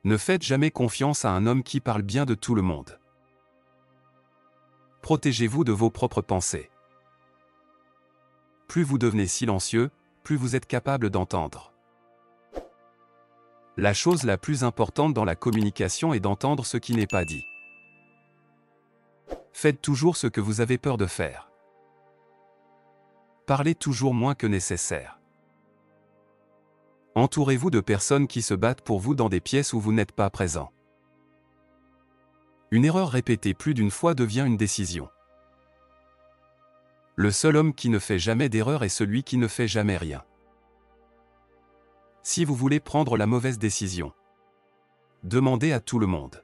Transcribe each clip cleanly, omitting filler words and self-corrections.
Ne faites jamais confiance à un homme qui parle bien de tout le monde. Protégez-vous de vos propres pensées. Plus vous devenez silencieux, plus vous êtes capable d'entendre. La chose la plus importante dans la communication est d'entendre ce qui n'est pas dit. Faites toujours ce que vous avez peur de faire. Parlez toujours moins que nécessaire. Entourez-vous de personnes qui se battent pour vous dans des pièces où vous n'êtes pas présent. Une erreur répétée plus d'une fois devient une décision. Le seul homme qui ne fait jamais d'erreur est celui qui ne fait jamais rien. Si vous voulez prendre la mauvaise décision, demandez à tout le monde.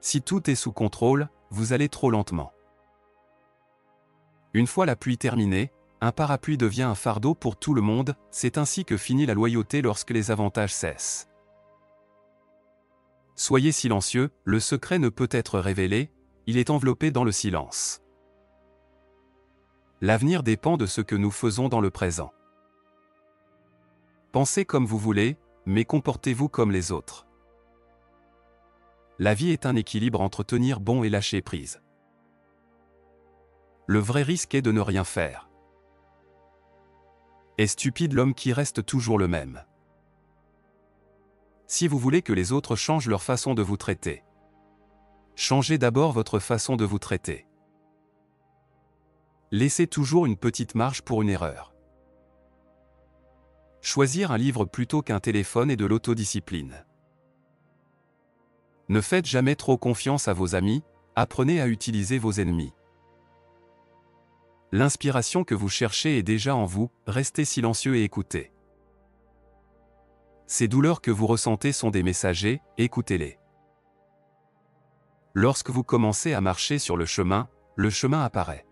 Si tout est sous contrôle, vous allez trop lentement. Une fois la pluie terminée, un parapluie devient un fardeau pour tout le monde, c'est ainsi que finit la loyauté lorsque les avantages cessent. Soyez silencieux, le secret ne peut être révélé, il est enveloppé dans le silence. L'avenir dépend de ce que nous faisons dans le présent. Pensez comme vous voulez, mais comportez-vous comme les autres. La vie est un équilibre entre tenir bon et lâcher prise. Le vrai risque est de ne rien faire. Est stupide l'homme qui reste toujours le même. Si vous voulez que les autres changent leur façon de vous traiter, changez d'abord votre façon de vous traiter. Laissez toujours une petite marge pour une erreur. Choisir un livre plutôt qu'un téléphone est de l'autodiscipline. Ne faites jamais trop confiance à vos amis, apprenez à utiliser vos ennemis. L'inspiration que vous cherchez est déjà en vous, restez silencieux et écoutez. Ces douleurs que vous ressentez sont des messagers, écoutez-les. Lorsque vous commencez à marcher sur le chemin apparaît.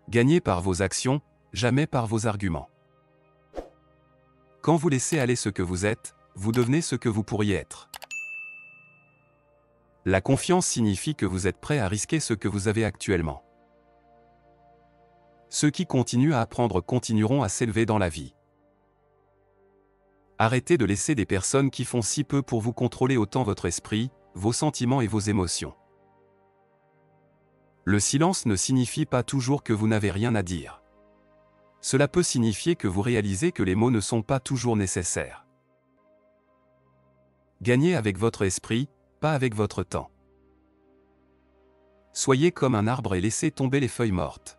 Gagnez par vos actions, jamais par vos arguments. Quand vous laissez aller ce que vous êtes, vous devenez ce que vous pourriez être. La confiance signifie que vous êtes prêt à risquer ce que vous avez actuellement. Ceux qui continuent à apprendre continueront à s'élever dans la vie. Arrêtez de laisser des personnes qui font si peu pour vous contrôler autant votre esprit, vos sentiments et vos émotions. Le silence ne signifie pas toujours que vous n'avez rien à dire. Cela peut signifier que vous réalisez que les mots ne sont pas toujours nécessaires. Gagnez avec votre esprit, pas avec votre temps. Soyez comme un arbre et laissez tomber les feuilles mortes.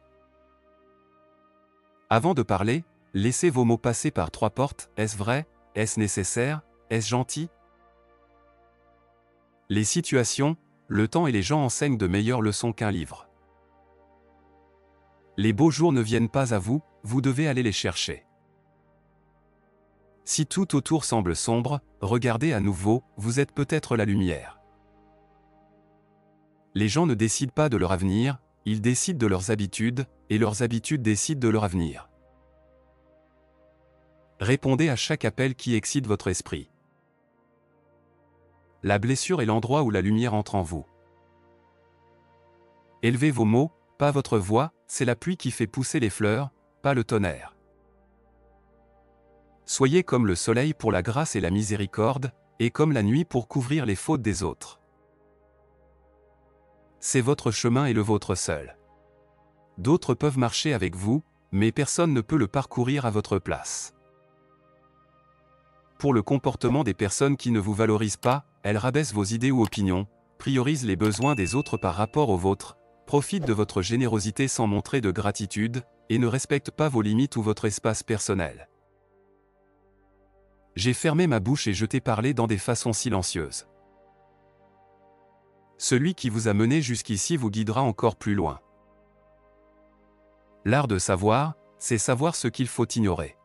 Avant de parler, laissez vos mots passer par 3 portes, est-ce vrai, est-ce nécessaire, est-ce gentil? Les situations, le temps et les gens enseignent de meilleures leçons qu'un livre. Les beaux jours ne viennent pas à vous, vous devez aller les chercher. Si tout autour semble sombre, regardez à nouveau, vous êtes peut-être la lumière. Les gens ne décident pas de leur avenir, ils décident de leurs habitudes, et leurs habitudes décident de leur avenir. Répondez à chaque appel qui excite votre esprit. La blessure est l'endroit où la lumière entre en vous. Élevez vos mots, pas votre voix, c'est la pluie qui fait pousser les fleurs, pas le tonnerre. Soyez comme le soleil pour la grâce et la miséricorde, et comme la nuit pour couvrir les fautes des autres. C'est votre chemin et le vôtre seul. D'autres peuvent marcher avec vous, mais personne ne peut le parcourir à votre place. Pour le comportement des personnes qui ne vous valorisent pas, elles rabaissent vos idées ou opinions, priorisent les besoins des autres par rapport aux vôtres, profitent de votre générosité sans montrer de gratitude, et ne respectent pas vos limites ou votre espace personnel. J'ai fermé ma bouche et je t'ai parlé dans des façons silencieuses. Celui qui vous a mené jusqu'ici vous guidera encore plus loin. L'art de savoir, c'est savoir ce qu'il faut ignorer.